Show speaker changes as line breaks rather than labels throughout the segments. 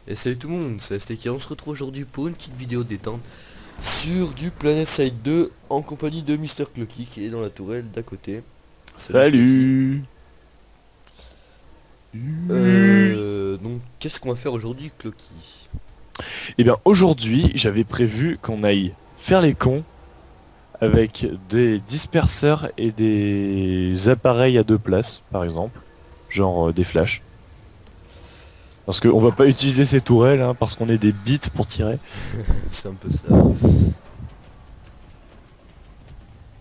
Et salut tout le monde, c'est STK, on se retrouve aujourd'hui pour une petite vidéo détente sur du Planet Side 2 en compagnie de Mister Clocky qui est dans la tourelle d'à côté. Salut Clocky.
Salut.
Donc qu'est-ce qu'on va faire aujourd'hui Clocky?
Eh bien aujourd'hui j'avais prévu qu'on aille faire les cons avec des disperseurs et des appareils à deux places par exemple, genre des flashs. Parce qu'on va pas utiliser ces tourelles hein, parce qu'on est des bits pour tirer.
C'est un peu ça.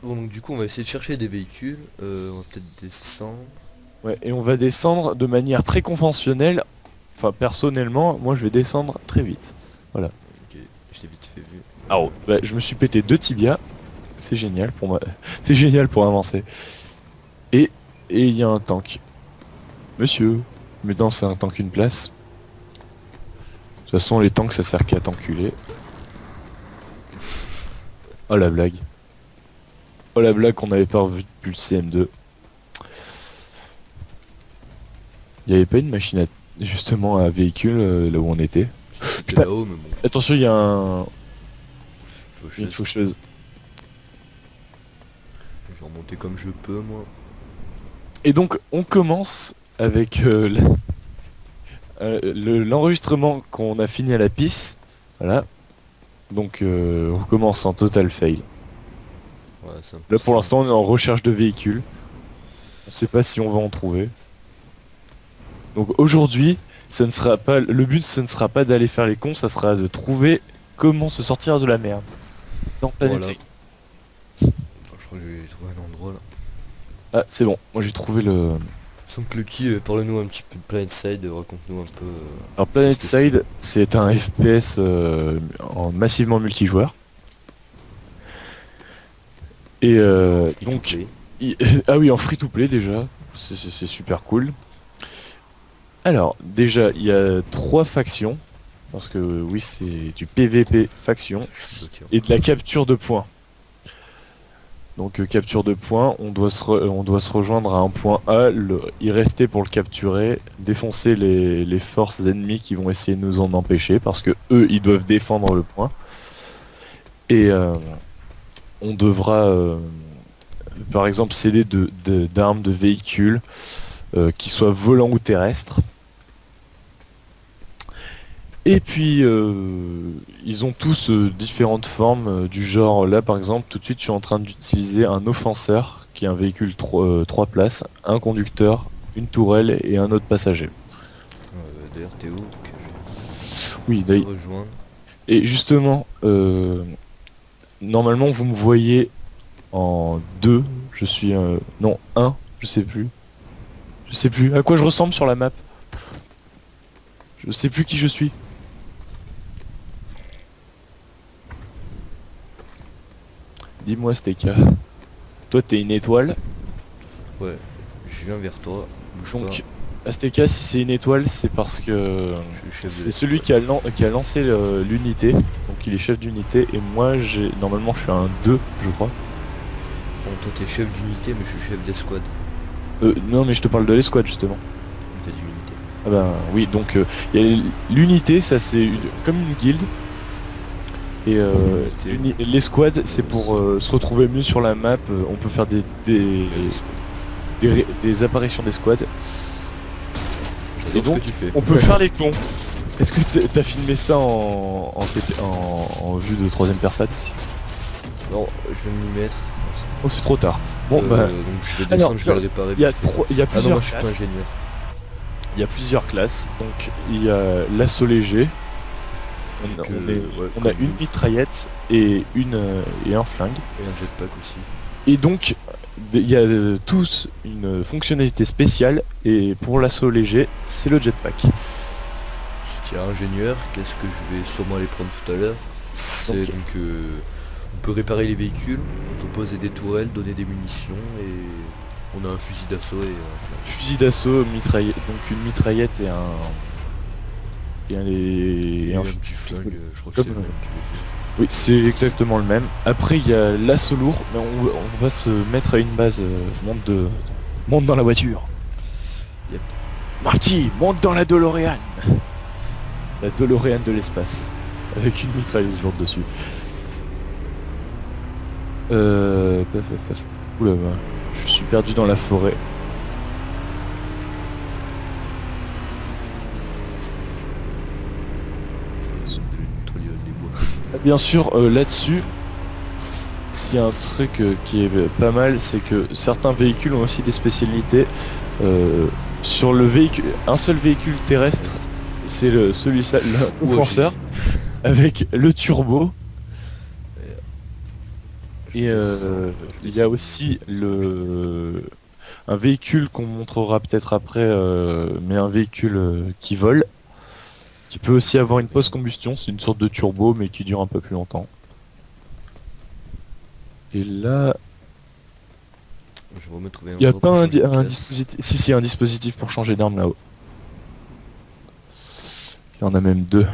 Bon donc du coup on va essayer de chercher des véhicules, on va peut-être descendre.
Ouais, et on va descendre de manière très conventionnelle. Enfin personnellement moi je vais descendre très vite. Voilà.
Ok, je t'ai vite fait vu.
Ah oh, bah, je me suis pété deux tibias. C'est génial pour moi. C'est génial pour avancer. Et il y a un tank. Monsieur, mais non, c'est un tank une place. De toute façon, les tanks, ça sert qu'à t'enculer. Oh la blague. Oh la blague qu'on n'avait pas revu depuis le CM2. Il n'y avait pas une machine à... justement à véhicule là où on était.
C'était
Putain,
là-haut mais bon,
attention, il y a une
faucheuse.
faucheuse.
Je vais remonter comme je peux moi.
Et donc, on commence avec l'enregistrement qu'on a fini à la piste. Voilà. Donc, on commence en total fail.
Ouais, c'est un peu
Là, pour
ça.
l'instant, on est en recherche de véhicules. On sait pas si on va en trouver. Donc aujourd'hui, ça ne sera pas le but, ce ne sera pas d'aller faire les cons, ça sera de trouver comment se sortir de la merde. Dans Planet
Voilà.
Side.
Je crois que j'ai trouvé un endroit là.
Ah, c'est bon. Moi j'ai trouvé le.
Son Clucky, parle-nous un petit peu de Planet Side, raconte-nous un peu
Alors
qu'est-ce
Planet
que c'est.
Side, c'est un FPS en massivement multijoueur. Et
Free to
donc,
play.
ah oui, en free to play déjà, c'est super cool. Alors déjà, il y a trois factions parce que oui, c'est du PVP faction
Je suis bloqué
et
encore.
de la capture de points. Donc capture de points, on doit se rejoindre à un point A, y rester pour le capturer, défoncer les forces ennemies qui vont essayer de nous en empêcher, parce que eux, ils doivent défendre le point. Et on devra, par exemple, céder d'armes, de véhicules, qui soient volants ou terrestres. Et puis, ils ont tous différentes formes, du genre, là par exemple, tout de suite je suis en train d'utiliser un offenseur, qui est un véhicule 3 places, un conducteur, une tourelle et un autre passager.
D'ailleurs, t'es où que je
Oui,
vais te
d'ailleurs.
rejoindre.
Et justement, normalement vous me voyez en deux, je suis... non, un, je sais plus. Je sais plus. À quoi je ressemble sur la map? Je sais plus qui je suis. Dis-moi, Steka. Toi, t'es une étoile.
Ouais, je viens vers toi. Bouge pas.
Donc, Azteca, si c'est une étoile, c'est parce que
Je suis le chef de
c'est celui
l'escouade.
qui a lancé l'unité. Donc, il est chef d'unité. Et moi, normalement, je suis un 2, je crois.
Bon, toi, t'es chef d'unité, mais je suis chef d'escouade.
Non, mais je te parle de l'escouade, justement.
T'as dit unité.
Ah ben, oui, donc, il y a l'unité, ça, c'est comme une guilde. Et
Unité.
l'escouade, c'est pour se retrouver mieux sur la map. On peut faire
L'escouade.
des apparitions d'escouade. Et
J'adore ce
donc,
que tu fais.
on peut faire les cons. Est-ce que t'as filmé ça en vue de troisième personne?
Non, je vais m'y mettre.
Oh, c'est trop tard. Bon, bah,
Donc je vais
alors,
descendre, je vais le réparer.
il y a
vite fait.
il y a
Ah non, moi
plusieurs
je suis pas
classes.
ingénieur.
Il y a plusieurs classes. Donc, il y a l'assaut léger.
Donc,
On a
comme
une
nous.
mitraillette et un flingue.
Et un jetpack aussi.
Et donc, il y a tous une fonctionnalité spéciale. Et pour l'assaut léger, c'est le jetpack.
Soutien ingénieur, qu'est-ce que je vais sûrement aller prendre tout à l'heure? C'est
Donc,
donc on peut réparer les véhicules, on peut poser des tourelles, donner des munitions et on a un fusil d'assaut et un flingue.
fusil d'assaut, mitraillette, donc une mitraillette et
Et
un
un
fusil
petit flingue,
pistolet.
je crois que
Comme,
c'est le même que
oui, c'est exactement le même. Après, il y a l'assaut lourd, mais on va se mettre à une base. Monte dans la voiture.
Yep.
Marty, monte dans la DeLorean. La DeLorean de l'espace. Avec une mitrailleuse lourde dessus. Oula, je suis perdu dans la forêt. Bien sûr, là-dessus, s'il y a un truc qui est pas mal, c'est que certains véhicules ont aussi des spécialités. Sur le véhicule, un seul véhicule terrestre, c'est celui-là, l'offenseur, avec le turbo. Et il y a aussi un véhicule qu'on montrera peut-être après, mais un véhicule qui vole, qui peut aussi avoir une post-combustion, c'est une sorte de turbo mais qui dure un peu plus longtemps. Et là, il n'y a pas un dispositif. Si, un dispositif pour changer d'arme là-haut. Il y en a même deux.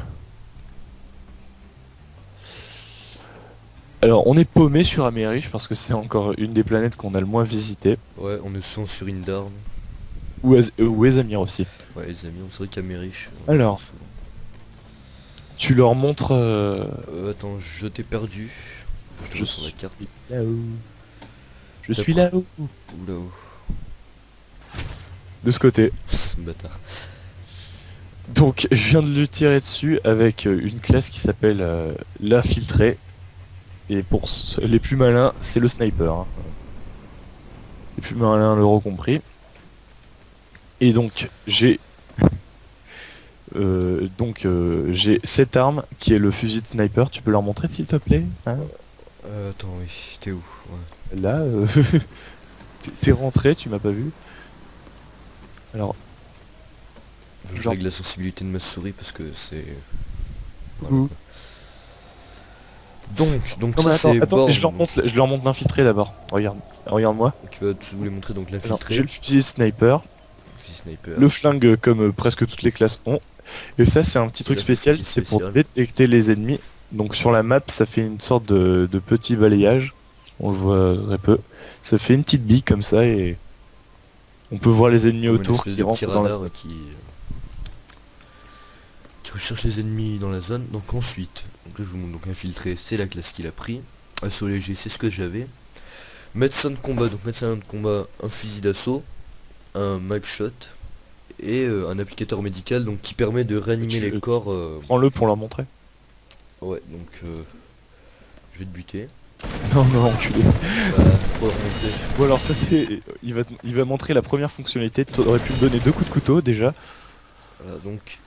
Alors, on est paumé sur Americh parce que c'est encore une des planètes qu'on a le moins visité.
Ouais, on est souvent sur Indar.
Ou Esamir aussi.
Ouais, Esamir, c'est vrai qu'Americh.
Alors, tu leur montres...
attends, je t'ai perdu. Je sur la carte.
Là-haut. Je suis là-haut.
Ou là-haut.
De ce côté.
Bâtard.
Donc, je viens de le tirer dessus avec une classe qui s'appelle l'infiltré. Et pour les plus malins, c'est le sniper. Hein. Les plus malins l'auront compris. Et donc, j'ai cette arme qui est le fusil de sniper. Tu peux leur montrer s'il te plaît, hein?
Attends, oui, t'es où? Ouais.
Là, t'es rentré, tu m'as pas vu. Alors,
je règle la sensibilité de ma souris parce que c'est...
Voilà, donc
non, ça c'est...
Attends, je leur montre l'infiltré d'abord. Regarde-moi.
Tu vas vous les montrer donc l'infiltré.
J'ai le fusil sniper.
Sniper.
Le flingue comme presque toutes les classes ont. Et ça c'est un petit truc spécial, c'est pour détecter les ennemis. Donc sur la map ça fait une sorte de petit balayage. On le voit très peu. Ça fait une petite bille comme ça et on peut voir les ennemis autour qui rentrent dans la zone.
Qui recherche les ennemis dans la zone. Donc ensuite, donc là, je vous montre donc infiltré, c'est la classe qu'il a pris. Assaut léger, c'est ce que j'avais. Médecin de combat, donc médecin de combat, un fusil d'assaut, un magshot et un applicateur médical donc qui permet de réanimer les corps.
Prends-le pour leur montrer.
Ouais, donc je vais te buter.
Non, enculé.
Pour leur montrer.
Bon alors ça c'est... Il va montrer la première fonctionnalité. Tu aurais pu me donner 2 coups de couteau déjà.
Voilà, donc...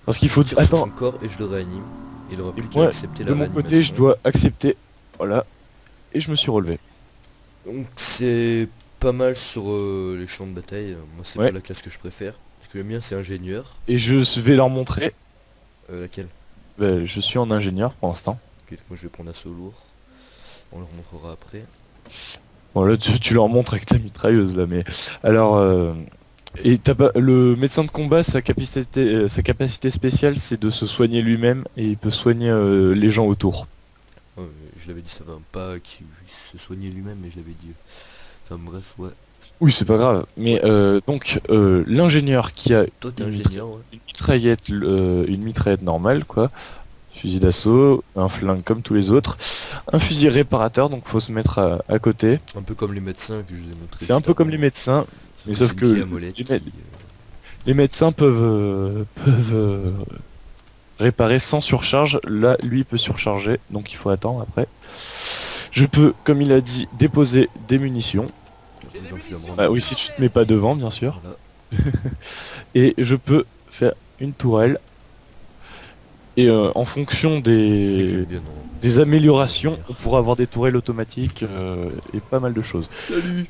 Parce qu'il faut...
Attends. Sur son corps et je le réanime. Il aura plus qu'à accepter la réanimation.
De mon côté je dois accepter. Voilà. Et je me suis relevé.
Donc c'est pas mal sur les champs de bataille. Moi c'est pas la classe que je préfère. Parce que le mien c'est ingénieur.
Et je vais leur montrer.
Laquelle?
Je suis en ingénieur pour l'instant.
Ok, donc moi je vais prendre assaut lourd. On leur montrera après.
Bon là tu leur montres avec la mitrailleuse là mais... Alors... Et le médecin de combat, sa capacité spéciale c'est de se soigner lui-même et il peut soigner les gens autour.
Je l'avais dit, ça va pas qu'il se soignait lui-même, mais je l'avais dit. Enfin bref, ouais.
Oui, c'est pas grave. Mais donc l'ingénieur qui a une mitraillette normale, quoi. Fusil d'assaut, un flingue comme tous les autres, un fusil réparateur, donc faut se mettre à côté.
Un peu comme les médecins que je vous ai montré.
C'est un peu comme les médecins, mais sauf que les médecins peuvent réparer sans surcharge. Là, lui, il peut surcharger, donc il faut attendre après. Je peux, comme il a dit, déposer des munitions. Ah oui, si tu te mets pas devant, bien sûr. Voilà. Et je peux faire une tourelle. Et en fonction des améliorations, on pourra avoir des tourelles automatiques et pas mal de choses.
Salut.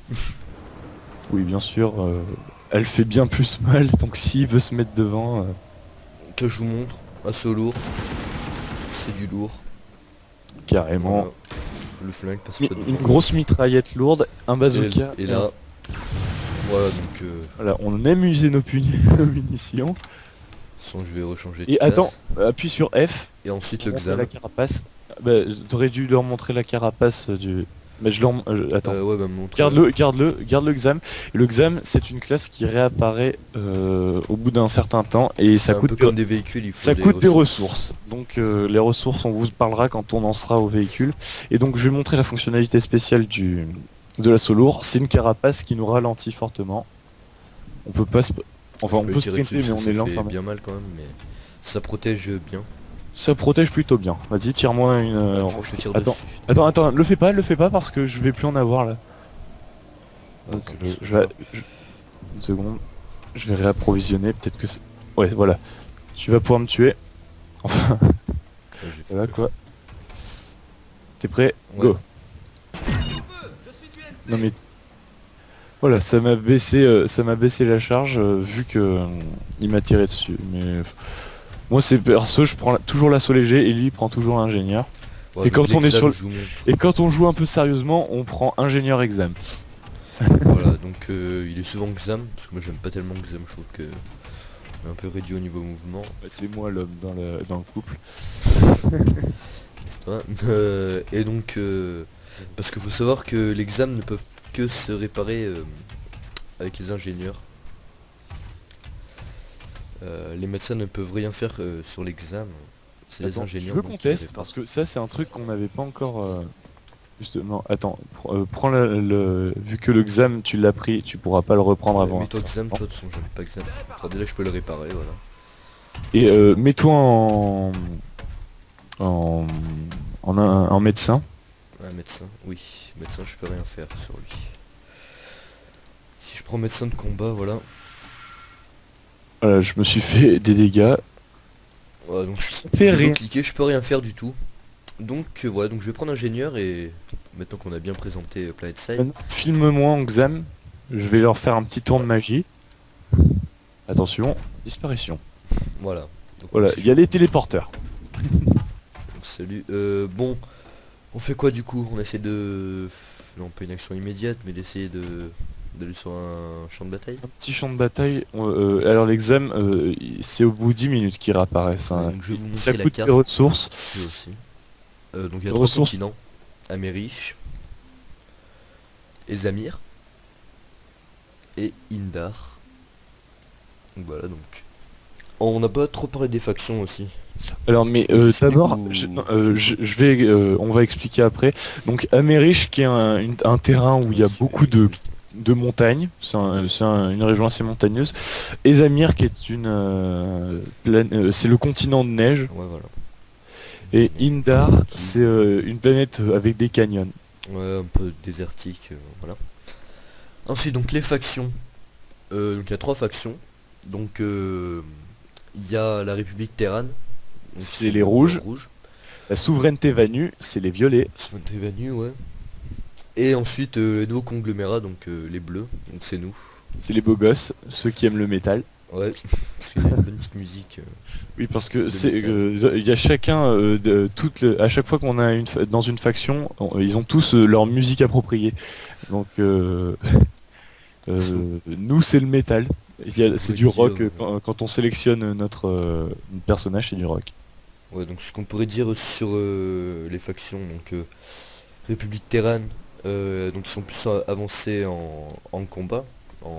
Oui, bien sûr, elle fait bien plus mal, donc s'il veut se mettre devant...
Que je vous montre, assaut lourd, c'est du lourd.
Carrément.
Voilà. Le flingue passe pas devant.
Une grosse mitraillette lourde, un bazooka.
Et là, voilà donc...
Voilà, on aime user nos munitions.
Je vais rechanger de
Et
classe.
attends, appuie sur F.
Et ensuite le XAM.
La carapace. T'aurais dû leur montrer la carapace du Mais attends.
Ouais, bah montre.
Garde le Xam. Le Xam, c'est une classe qui réapparaît au bout d'un certain temps et
C'est
ça
un
coûte
peu comme des véhicules, il faut
ça coûte des ressources. Donc les ressources, on vous parlera quand on en sera au véhicule. Et donc je vais montrer la fonctionnalité spéciale de l'assaut lourd. C'est une carapace qui nous ralentit fortement. On peut pas enfin on peut sprinter mais on est lent quand même.
Bien mal quand même, mais ça protège bien.
Ça protège plutôt bien. Vas-y, tire-moi une.
Je te tire
Attends,
dessus.
attends, le fais pas parce que je vais plus en avoir là. Donc, une seconde. Je vais réapprovisionner. Peut-être que ouais, voilà. Tu vas pouvoir me tuer. Enfin, voilà quoi. T'es prêt?
Ouais.
Go. Non mais voilà, ça m'a baissé la charge vu que il m'a tiré dessus. Mais moi c'est perso, je prends toujours l'assaut léger et lui il prend toujours l'ingénieur.
Ouais,
Et quand on est sur le...
je vous montre.
Et quand on joue un peu sérieusement, on prend ingénieur exam.
Voilà, donc il est souvent Xam, parce que moi j'aime pas tellement Xam, je trouve que on est un peu réduit au niveau mouvement.
Bah, c'est moi l'homme dans le couple.
N'est-ce pas et donc parce qu'il faut savoir que les Xam ne peuvent que se réparer avec les ingénieurs. Les médecins ne peuvent rien faire sur les Xam. C'est les
Attends,
ingénieurs.
je veux
donc,
qu'on
qui les
teste
réparent.
parce que ça c'est un truc qu'on n'avait pas encore justement. Attends, prends vu que le Xam tu l'as pris, tu pourras pas le reprendre avant.
Mais toi
un
Xam,
certain
toi de son j'aime pas Xam. Alors déjà je peux le réparer, voilà.
temps. Et mets-toi en médecin.
Un médecin, oui. Médecin je peux rien faire sur lui. Si je prends médecin de combat, voilà.
Voilà, je me suis fait des dégâts.
Voilà, donc
Ça fait
je
rien.
peux cliquer, je peux rien faire du tout. Donc voilà, donc je vais prendre ingénieur et maintenant qu'on a bien présenté Planet Side,
Maintenant, filme-moi en Xam. Je vais leur faire un petit tour de magie. Attention, disparition.
voilà. Donc,
Voilà, il y a les téléporteurs.
salut. Bon, on fait quoi du coup? On essaie de... Non, pas une action immédiate, mais d'essayer d'aller sur un champ de bataille.
Un petit champ de bataille. Alors l'exam, c'est au bout 10 minutes qu'ils réapparaissent. Hein.
Ouais, donc je vais vous
Ça
montrer la
coûte
carte.
des ressources.
Lui aussi. Donc il y a
Les
3
ressources.
continents. Amériche, Ezamir et Indar. Donc voilà, donc... On n'a pas trop parlé des factions aussi.
Alors mais
J'explique
d'abord,
ou-
je vais, on va expliquer après. Donc Amerish qui est un terrain où il y a beaucoup de montagnes, une région assez montagneuse. Et Zamir qui est c'est le continent de neige.
Ouais, voilà.
Et Indar c'est une planète avec des canyons.
Ouais, un peu désertique, voilà. Ensuite, donc les factions. Donc il y a 3 factions. Donc il y a la République Terran. Donc,
C'est les rouges. La souveraineté Vanu, c'est les violets.
Souveraineté Vanu, ouais. Et ensuite les nouveaux conglomérats, donc les bleus. Donc c'est nous.
C'est les beaux gosses, ceux qui aiment le métal.
Ouais, parce qu'il y a une bonne petite musique.
Oui, parce que
De
c'est
métal.
il y a chacun à chaque fois qu'on a dans une faction, ils ont tous leur musique appropriée. Donc nous c'est le métal. C'est du rock quand on sélectionne notre personnage, c'est du rock.
Ouais, donc ce qu'on pourrait dire sur les factions, donc République Terran, donc ils sont plus avancés en combat.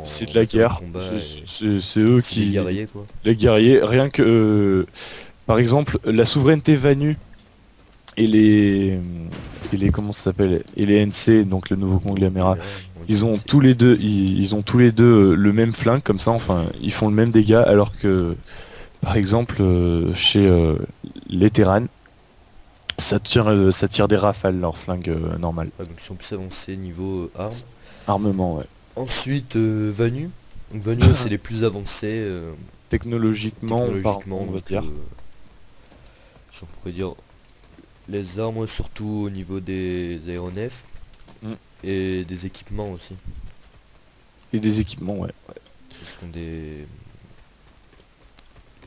C'est de la guerre.
Combat
C'est eux
c'est des
qui
guerriers quoi.
les guerriers. Rien que par exemple la souveraineté Vanu et les comment ça s'appelle et les NC, donc le nouveau conglomérat. Ils ont tous les deux, ils ont tous les deux le même flingue comme ça, enfin ils font le même dégât alors que par exemple chez les Terran ça tire des rafales leur flingue normal.
Ah, donc ils sont plus avancés niveau armes.
Armement ouais.
Ensuite Vanu. Donc Vanu c'est les plus avancés
Technologiquement,
technologiquement,
on va
donc,
dire.
si on pourrait dire les armes surtout au niveau des aéronefs
Mm.
et des équipements aussi.
Et des équipements ouais.
Ce sont des...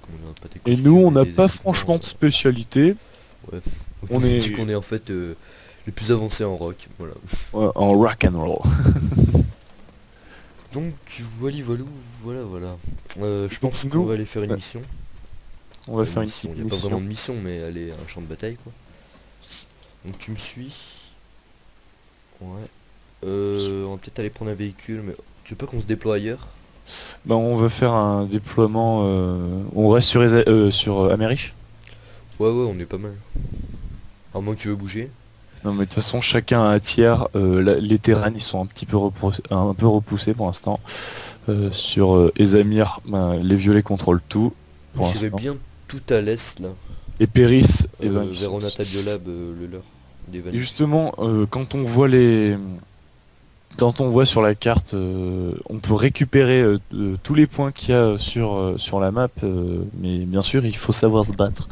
comment dire, pas des
Et
costumes,
nous on
mais
n'a
des
pas
équipements,
franchement de spécialité.
Donc,
on
on
est-
dit qu'on est en fait les plus avancés en rock, voilà.
En rock and roll.
Donc voilà, voilà. Je pense
nous,
qu'on va aller faire une
ouais,
mission.
on va faire une
mission.
petite
Il n'y a pas vraiment
mission.
de mission, mais aller à un champ de bataille quoi. Donc tu me suis. Ouais. On va peut-être aller prendre un véhicule, mais tu veux pas qu'on se déploie ailleurs?
Bah on va faire un déploiement, on reste sur, sur Americh.
Ouais, ouais, on est pas mal. À moins que tu veux bouger.
Non mais de toute façon chacun a un tiers, les terrains ils sont un petit peu, un peu repoussés pour l'instant. Sur Esamir, ben, les violets contrôlent tout
Moi,
pour
j'irais
l'instant.
bien tout à l'est, là.
Et Péris, eh ben,
Vers Onata Biolab, le leur. Des
et
Vanus.
justement, quand on voit sur la carte, on peut récupérer tous les points qu'il y a sur la map, mais bien sûr il faut savoir se battre.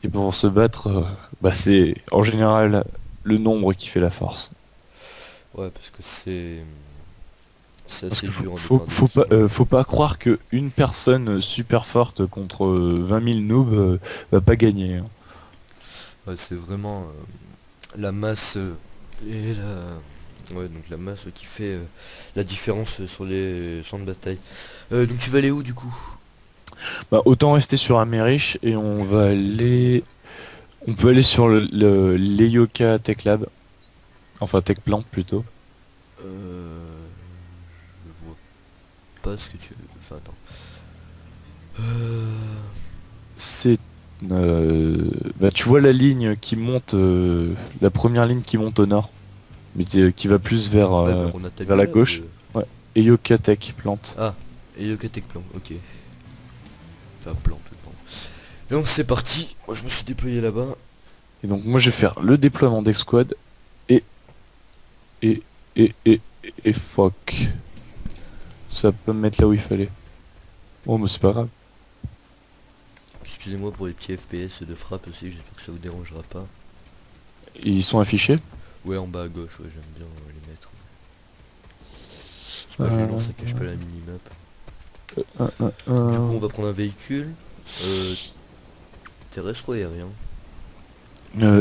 Et pour se battre, bah, c'est en général le nombre qui fait la force.
Ouais, parce que c'est
Parce
assez
qu'il
dur de faire des kills.
faut pas croire que une personne super forte contre 20 000 noobs va pas gagner, hein.
Ouais, c'est vraiment la masse et la... Ouais, donc la masse qui fait la différence sur les champs de bataille. Donc tu vas aller où du coup?
Bah, autant rester sur Americh et on va aller. On peut aller sur l'Eyoka Tech Lab. Enfin Tech Plant plutôt.
Je vois pas ce que tu veux. Enfin attends. Euh,
C'est. Bah, tu vois la ligne qui monte. La première ligne qui monte au nord. Mais qui va plus
Ouais, vers Onata
vers la
Biolab.
gauche. Ouais. Eyoka Tech Plant.
Ah, et le Tech Plan, ok. Enfin, plan, tout plan. Et donc c'est parti. Moi je me suis déployé là-bas.
Et donc moi je vais faire le déploiement d'Exquad. Et. Et. Et fuck. Ça peut me mettre là où il fallait. Oh mais c'est pas grave.
Excusez-moi pour les petits FPS de frappe aussi, j'espère que ça vous dérangera pas.
Ils sont affichés.
Ouais, en bas à gauche, ouais, j'aime bien les mettre. C'est pas gênant,
Euh,
ça cache pas la minimap.
euh, euh,
Du coup,
euh.
on va prendre un véhicule. Euh, terrestre ou aérien?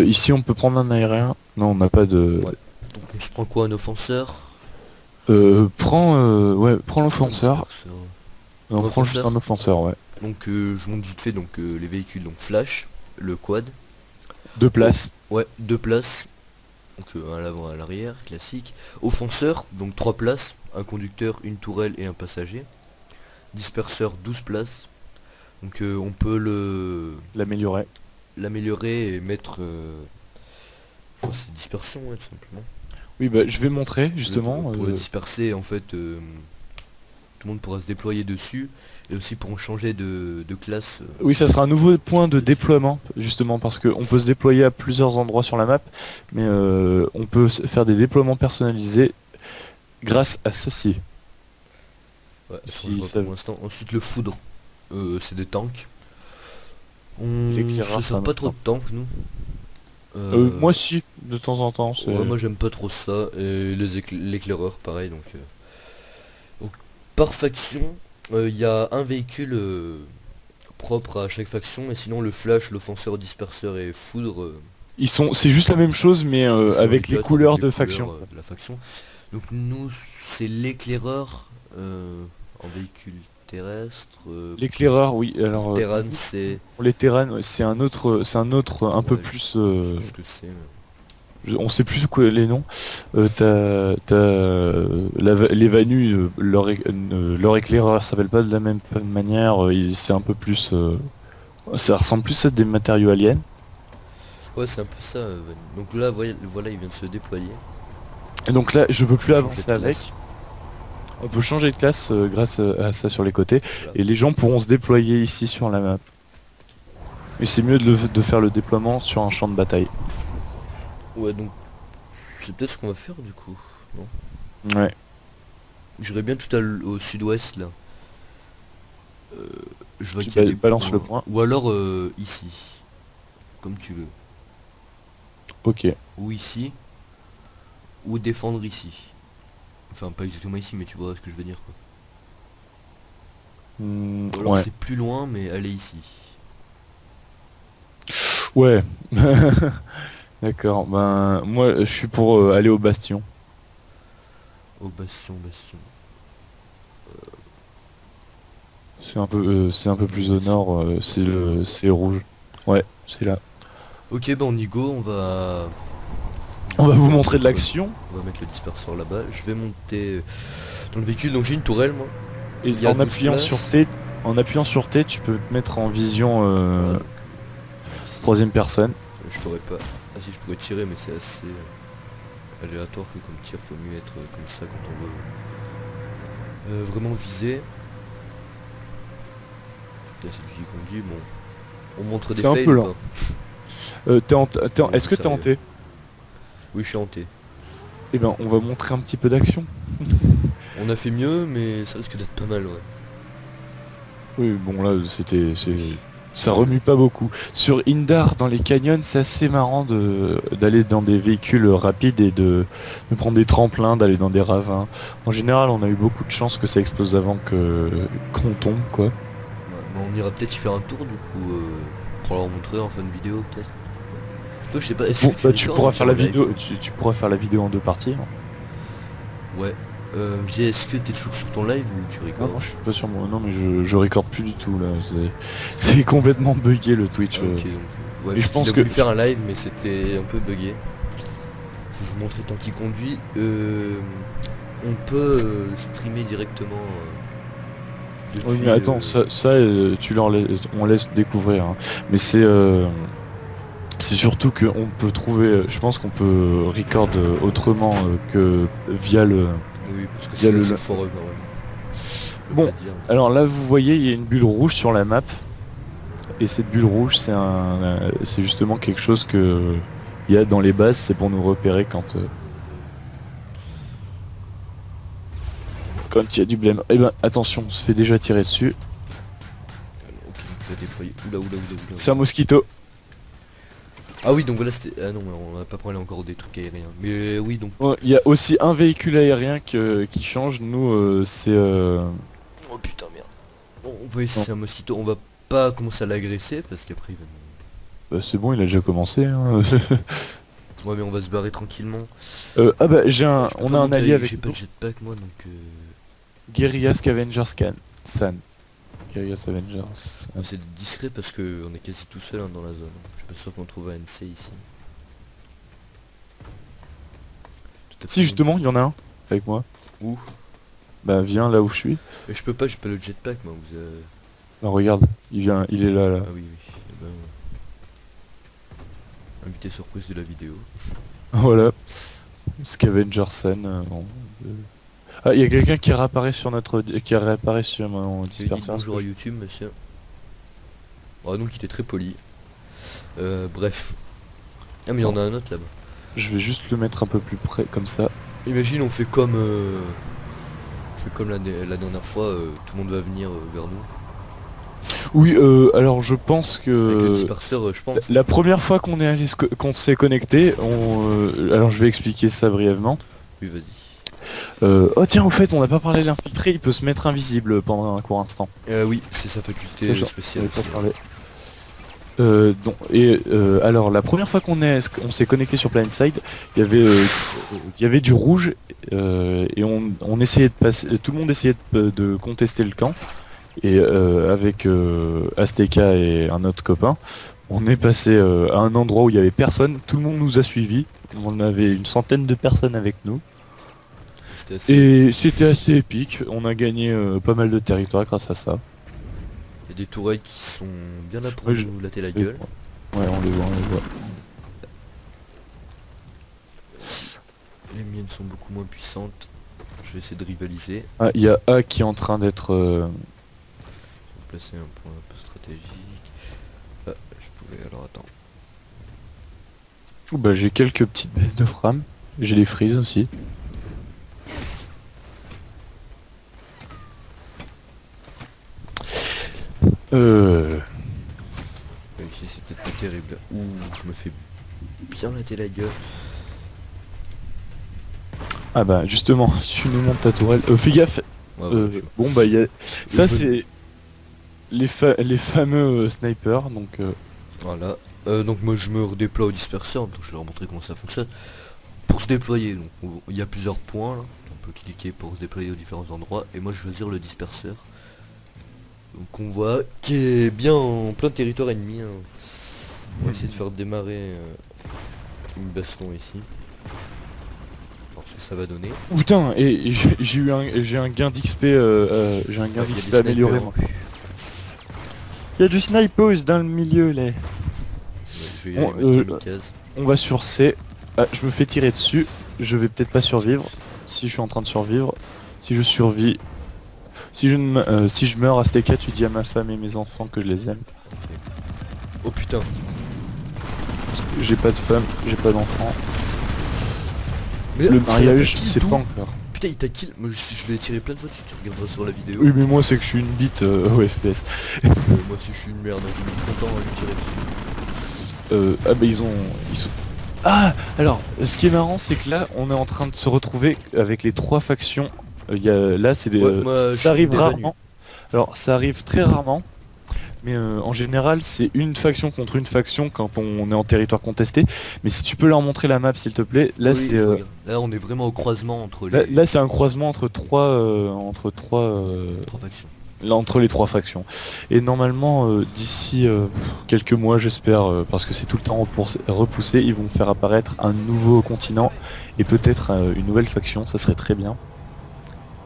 Ici on peut prendre un aérien. Non on n'a pas de...
Ouais. Donc on se prend quoi, un offenseur?
Prends
Un
l'offenseur.
disperseur.
On
Un
prend juste un
offenseur.
offenseur, ouais.
Donc je monte vite fait donc les véhicules. Donc flash, le quad.
Deux
Oh,
places.
ouais, deux places. Donc un à l'avant, un à l'arrière, classique. Offenseur, donc trois places. Un conducteur, une tourelle et un passager. Disperseur, 12 places. Donc on peut
L'améliorer.
l'améliorer et mettre... je crois que c'est dispersion, ouais, tout simplement.
Oui bah je vais montrer justement.
Pour le disperser, en fait, tout le monde pourra se déployer dessus. Et aussi pour changer de classe.
Oui ça sera un nouveau point de
Dessus.
déploiement justement parce qu'on peut se déployer à plusieurs endroits sur la map. Mais on peut faire des déploiements personnalisés grâce à ceci.
Ouais, attends, je
Si
vois
ça...
pour l'instant. Ensuite, le foudre, c'est des tanks. On se
L'éclaireur c'est
sert
un
pas
autre
trop
point.
de tanks, nous. Euh,
Moi si, de temps en temps.
ouais,
C'est...
moi j'aime pas trop ça. Et l'éclaireur, pareil. Donc, par faction, il y a un véhicule propre à chaque faction. Et sinon, le flash, l'offenseur, disperseur et foudre,
Ils sont... C'est juste la même chose mais
ils sont les
avec les
quatre avec
couleurs
les
de
couleurs
faction.
de la faction. Donc nous, c'est l'éclaireur en véhicule terrestre.
L'éclaireur, oui.
Pour
Alors,
Terran, c'est...
pour les terrains, ouais, c'est un autre, un peu
Ouais,
plus.
je sais plus ce que c'est.
On sait plus quoi les noms. T'as les Vanus, leur éclaireur s'appelle pas de la même manière. C'est un peu plus. Ça ressemble plus à des matériaux aliens.
Ouais, c'est un peu ça. Donc là, voilà, il vient de se déployer.
Et donc là, je peux
Je
plus
vais changer
avancer
de classe.
avec. On peut changer de classe grâce à ça sur les côtés.
Voilà.
Et les gens pourront se déployer ici sur la map. Mais c'est mieux de faire le déploiement sur un champ de bataille.
Ouais, donc c'est peut-être ce qu'on va faire du coup. Non?
Ouais.
J'irai bien au sud-ouest là. Je vois
Tu
qu'il y a des
balances le
points.
point.
Ou alors ici. Comme tu veux.
Ok.
Ou ici. Ou défendre ici. Enfin, pas exactement ici, mais tu vois ce que je veux dire quoi. Ou alors
Ouais.
c'est plus loin, mais aller ici.
Ouais. D'accord. Ben moi je suis pour aller au bastion.
Au bastion, bastion.
C'est un peu plus au
Bastion.
nord. C'est rouge. Ouais, c'est là.
Ok, bah on y go, on va
On va vous montrer de l'action.
On va mettre le disperseur là-bas. Je vais monter dans le véhicule. Donc j'ai une tourelle moi.
Et
Il y a
en
12
appuyant sur
places.
T, tu peux te mettre en vision
Voilà. Ici,
troisième personne.
je pourrais pas. Ah si je pourrais tirer mais c'est assez aléatoire que comme tir. Faut mieux être comme ça quand on veut vraiment viser. Là c'est lui qui conduit. Bon. On montre des
C'est un
fails
peu
ou
lent.
pas?
Est-ce que t'es en T?
Oui je suis en T.
Eh ben on va montrer un petit peu d'action.
On a fait mieux mais ça risque d'être pas mal ouais.
Oui, bon là ça remue pas beaucoup. Sur Indar, dans les canyons, c'est assez marrant d'aller dans des véhicules rapides et de prendre des tremplins, d'aller dans des ravins. En général, on a eu beaucoup de chance que ça explose avant qu'on tombe, quoi.
Ouais, bah, on ira peut-être y faire un tour du coup pour leur montrer en fin de vidéo peut-être. Toi je sais pas, est-ce
Bon,
que
bah,
tu
tu
recordes
pourras
ou
faire
t'es
la
en live?
vidéo, tu pourras faire la vidéo en deux parties, hein.
Ouais. Je dis est-ce que t'es toujours sur ton live ou tu
Non,
recordes?
non, je suis pas sur moi. Non, mais je recorde plus du tout là. C'est complètement buggé le Twitch.
Ok donc ouais
Et je
parce qu'il
pense
a
que
voulu faire un live mais c'était un peu buggé. Faut que je vous montre tant qu'il conduit. On peut streamer directement
oui,
depuis
mais attends, on laisse découvrir, hein. Mais c'est surtout qu'on peut trouver, je pense qu'on peut record autrement que via le
oui parce que
via
c'est
le.
assez fort quand même. Je veux
Bon,
pas dire.
alors là vous voyez, il y a une bulle rouge sur la map, et cette bulle rouge, c'est justement quelque chose que il y a dans les bases, c'est pour nous repérer quand il y a du blême. Eh ben attention, on se fait déjà tirer dessus.
Ok donc je vais déployer. Oula.
C'est un mosquito.
Ah oui donc voilà c'était. Ah non mais on a pas parlé encore des trucs aériens. Mais oui donc.
Ouais, il y a aussi un véhicule aérien qui change. Nous, c'est
Oh putain merde. On va essayer
non,
c'est un mosquito, on va pas commencer à l'agresser parce qu'après il va
c'est bon, il a déjà commencé, hein.
Ouais mais on va se barrer tranquillement.
Ah bah
Je peux
on
pas
a un allié
monter,
avec
j'ai pas
nous.
de jetpack moi donc
Guerilla Scavenger San. Guerilla Scavengers.
on essaie d'être discret parce que on est quasi tout seul hein, dans la zone. Je suis pas sûr qu'on trouve un NC ici. Tout à
Si
fait.
justement, il y en a un avec moi.
Où?
Bah viens là où je suis.
Mais je peux pas, j'ai pas le jetpack moi,
Bah, regarde, il est là.
Ah oui. Eh ben, invité surprise de la vidéo.
Voilà. Scavenger San. Ah, il y a quelqu'un qui réapparaît sur mon
Et dites
disperseur.
bonjour à YouTube monsieur. Ah donc il est très poli. Bref. Ah mais il y en a un autre là-bas.
Je vais juste le mettre un peu plus près comme ça.
Imagine on fait comme la dernière fois, tout le monde va venir vers nous.
Oui, alors je pense
Avec le
que
disperseur je pense.
la première fois qu'on s'est connecté, alors je vais expliquer ça brièvement.
Oui vas-y.
Oh tiens, au fait, on n'a pas parlé de l'infiltré, il peut se mettre invisible pendant un court instant.
Oui c'est sa faculté
Ça,
spéciale.
j'en avais pas
aussi.
parlé. Alors la première fois on s'est connecté sur PlanetSide, il y avait du rouge et on essayait de passer, tout le monde essayait de contester le camp et avec Azteca et un autre copain, on est passé à un endroit où il y avait personne, tout le monde nous a suivis, on avait une centaine de personnes avec nous
C'était assez.
et c'était assez épique, on a gagné pas mal de territoire grâce à ça.
Il y a des tourelles qui sont bien là pour
Ouais,
nous latter la gueule.
Ouais, on les voit.
Les miennes sont beaucoup moins puissantes. Je vais essayer de rivaliser.
Ah, il y a A qui est en train d'être...
Placer un point un peu stratégique. Ah, je pouvais. Alors attends.
Ouh, bah, j'ai quelques petites baisses de frame. J'ai des frises aussi.
Ici c'est peut-être pas terrible. Ouh, je me fais bien latter la gueule.
Ah bah justement, tu nous montes ta tourelle. Fais gaffe.
Ouais, ouais,
Bon bah il y a... Ça
je me-
c'est les fameux snipers. Donc
Voilà. Donc moi je me redéploie au disperseur, donc je vais leur montrer comment ça fonctionne. Pour se déployer, donc il y a plusieurs points là. On peut cliquer pour se déployer aux différents endroits. Et moi je vais choisir le disperseur. Donc on voit qui est bien en plein territoire ennemi. Hein. On va essayer de faire démarrer une baston ici. ce que ça va donner.
Putain, et j'ai un gain d'XP, j'ai un gain
Ouais, il y a
d'XP
des
amélioré
snipers.
moi. Il y a du snipers dans le milieu là.
Ouais, je vais y aller
Bon,
mettre kamikaze.
On va sur C. Ah, je me fais tirer dessus. Je vais peut-être pas survivre. Si je suis en train de survivre. Si je survis. Si je meurs à ce cas, tu dis à ma femme et mes enfants que je les aime.
Oh putain.
Parce que j'ai pas de femme, j'ai pas d'enfants.
Mais
Le
ça l'a
mariage,
pas kill,
c'est
d'où
pas encore.
Putain, il t'a kill. Moi je l'ai tiré plein de fois, tu regarderas sur la vidéo.
Oui, mais moi c'est que je suis une bite au FPS.
Moi aussi je suis une merde, hein, j'ai mis 30 ans à lui tirer dessus.
Ah bah ils sont... Ah, alors, ce qui est marrant, c'est que là, on est en train de se retrouver avec les 3 factions. Là, c'est des...
Ouais, moi, je
ça arrive
suis
rarement. Alors, ça arrive très rarement. Mais en général, c'est une faction contre une faction quand on est en territoire contesté. Mais si tu peux leur montrer la map, s'il te plaît. Là,
Oui,
c'est...
je regarde. Là on est vraiment au croisement entre les
Là, c'est un croisement entre trois...
trois factions.
Là, entre les 3 factions. Et normalement, d'ici quelques mois, j'espère, parce que c'est tout le temps repoussé, ils vont faire apparaître un nouveau continent et peut-être une nouvelle faction, ça serait très bien.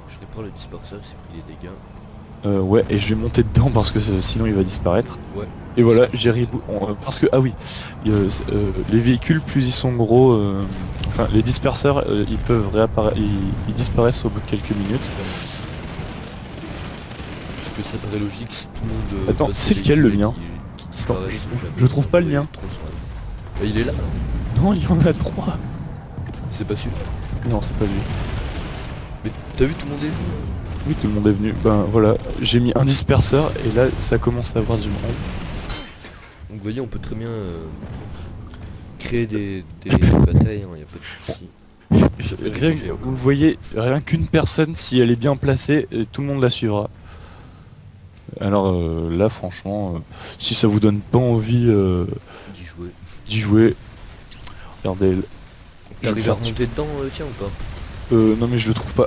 Je répare le disperseur, c'est pris les dégâts.
Ouais, et je vais monter dedans parce que sinon il va disparaître.
Ouais.
Et voilà, j'ai parce que, ah oui, les véhicules, plus ils sont gros, enfin, les disperseurs, ils peuvent réapparaître, ils disparaissent au bout de quelques minutes.
Parce que ça paraît logique si tout le monde...
Attends,
passe
c'est
les
lequel, le
véhicules
mien
qui disparaissent jamais.
je trouve pas le
Ouais,
mien.
trop sur la- Bah, il est là.
Non, il y en a 3.
C'est pas celui.
Non, c'est pas lui.
Mais t'as vu, tout le monde est venu.
Oui, tout le monde est venu. Ben voilà, j'ai mis un disperseur et là ça commence à avoir du monde.
Donc vous voyez, on peut très bien créer des batailles, hein, y a pas de souci. Ça fait
Rien,
des
vous voyez, rien qu'une personne, si elle est bien placée, tout le monde la suivra. Alors là, franchement, si ça vous donne pas envie
d'y jouer.
d'y jouer, regardez.
T'arrives à remonter dedans, tiens, ou pas?
Non mais je le trouve pas.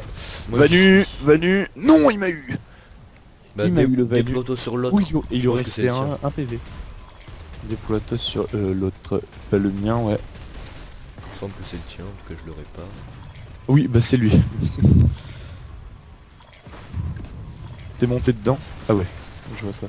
Moi,
Vanu,
je-
Vanu, non, il m'a eu.
Bah,
il m'a eu le Vanu.
déploie-toi sur l'autre.
Oui, il
Je
lui
pense que c'est
restait
le tien.
un PV. Déploie-toi sur l'autre, bah, le mien, ouais.
Il me semble que c'est le tien, en tout cas je le répare.
Oui, bah c'est lui. T'es monté dedans? Ah ouais, je vois ça.